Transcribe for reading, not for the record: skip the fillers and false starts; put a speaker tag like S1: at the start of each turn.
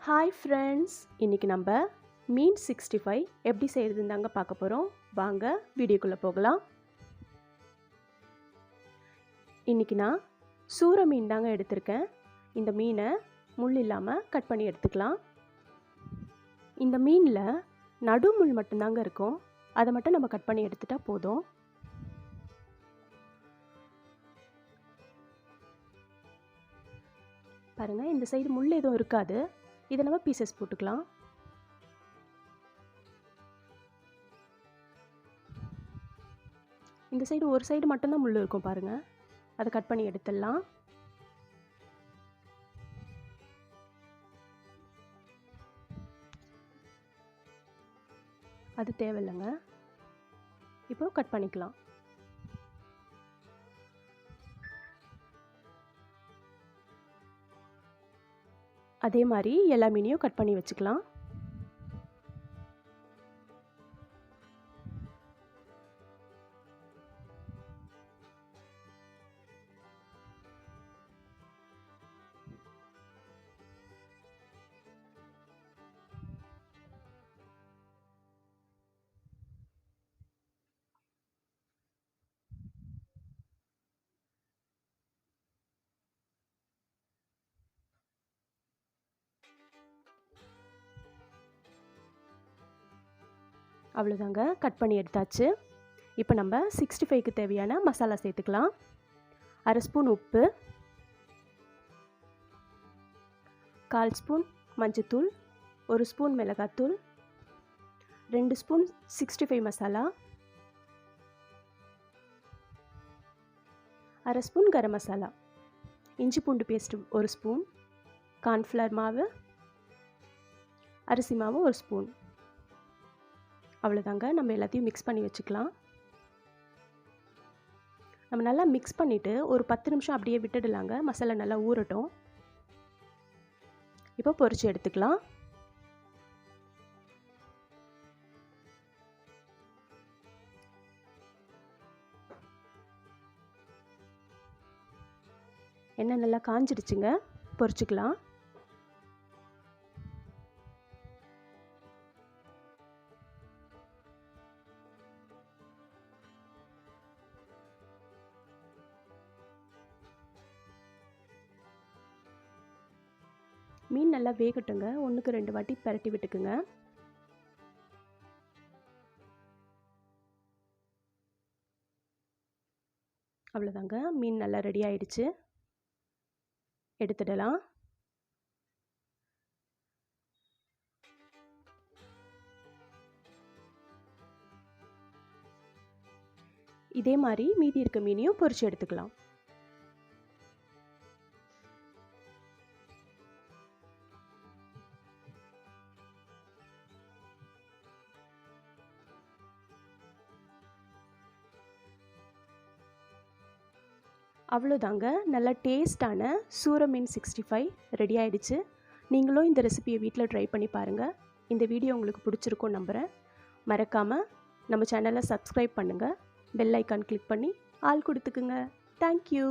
S1: Hi friends, இன்றைக்கி நம்ம மீன் 65 எப்படி செய்கிறதுன்னு தாங்க பார்க்க போகிறோம். வாங்க வீடியோக்குள்ளே போகலாம். இன்றைக்கி நான் சூரை மீன் தாங்க எடுத்திருக்கேன். இந்த மீனை முள் இல்லாமல் கட் பண்ணி எடுத்துக்கலாம். இந்த மீனில் நடு முள் மட்டும்தாங்க இருக்கும். அதை மட்டும் நம்ம கட் பண்ணி எடுத்துட்டா போதும். பாருங்கள், இந்த சைடு முள் எதுவும் இருக்காது. இதை நம்ம பீசஸ் போட்டுக்கலாம். இந்த சைடு ஒரு சைடு மட்டும்தான் முள் இருக்கும் பாருங்கள். அதை கட் பண்ணி எடுத்துடலாம். அது தேவையில்லைங்க. இப்போ கட் பண்ணிக்கலாம். அதே மாதிரி எல்லா மீனையும் கட் பண்ணி வச்சுக்கலாம். அவ்வளோதாங்க, கட் பண்ணி எடுத்தாச்சு. இப்போ நம்ம 65க்கு தேவையான மசாலா சேர்த்துக்கலாம். 1/2 ஸ்பூன் உப்பு, 1/4 ஸ்பூன் மஞ்சத்தூள், 1 ஸ்பூன் மிளகாத்தூள், 2 ஸ்பூன் 65 மசாலா, 1/2 ஸ்பூன் கரம் மசாலா, இஞ்சி பூண்டு பேஸ்ட் 1 ஸ்பூன், கார்ன்ஃப்ளவர் மாவு, அரிசி மாவு 1 ஸ்பூன். அவ்வளோதாங்க, நம்ம எல்லாத்தையும் மிக்ஸ் பண்ணி வச்சுக்கலாம். நம்ம நல்லா மிக்ஸ் பண்ணிவிட்டு ஒரு 10 நிமிஷம் அப்படியே விட்டுடலாங்க. மசாலா நல்லா ஊறட்டும். இப்போ பொரிச்சு எடுத்துக்கலாம். எண்ணெய் நல்லா காஞ்சிடுச்சுங்க, பொரிச்சுக்கலாம். மீன் நல்லா வேகட்டுங்க. 1க்கு 2 வாட்டி பரட்டி விட்டுக்குங்க. அவ்வளோதாங்க, மீன் நல்லா ரெடி ஆயிடுச்சு. எடுத்துடலாம். இதே மாதிரி மீதி இருக்க மீனையும் பொரிச்சு எடுத்துக்கலாம். அவ்வளோதாங்க, நல்ல டேஸ்டான சூரை மீன் 65 ரெடி ஆகிடுச்சு. நீங்களும் இந்த ரெசிபியை வீட்டில் ட்ரை பண்ணி பாருங்கள். இந்த வீடியோ உங்களுக்கு பிடிச்சிருக்கும்னு நம்புகிறேன். மறக்காமல் நம்ம சேனலை சப்ஸ்கிரைப் பண்ணுங்கள். பெல் ஐக்கான் கிளிக் பண்ணி ஆல் கொடுத்துக்குங்க. தேங்க்யூ.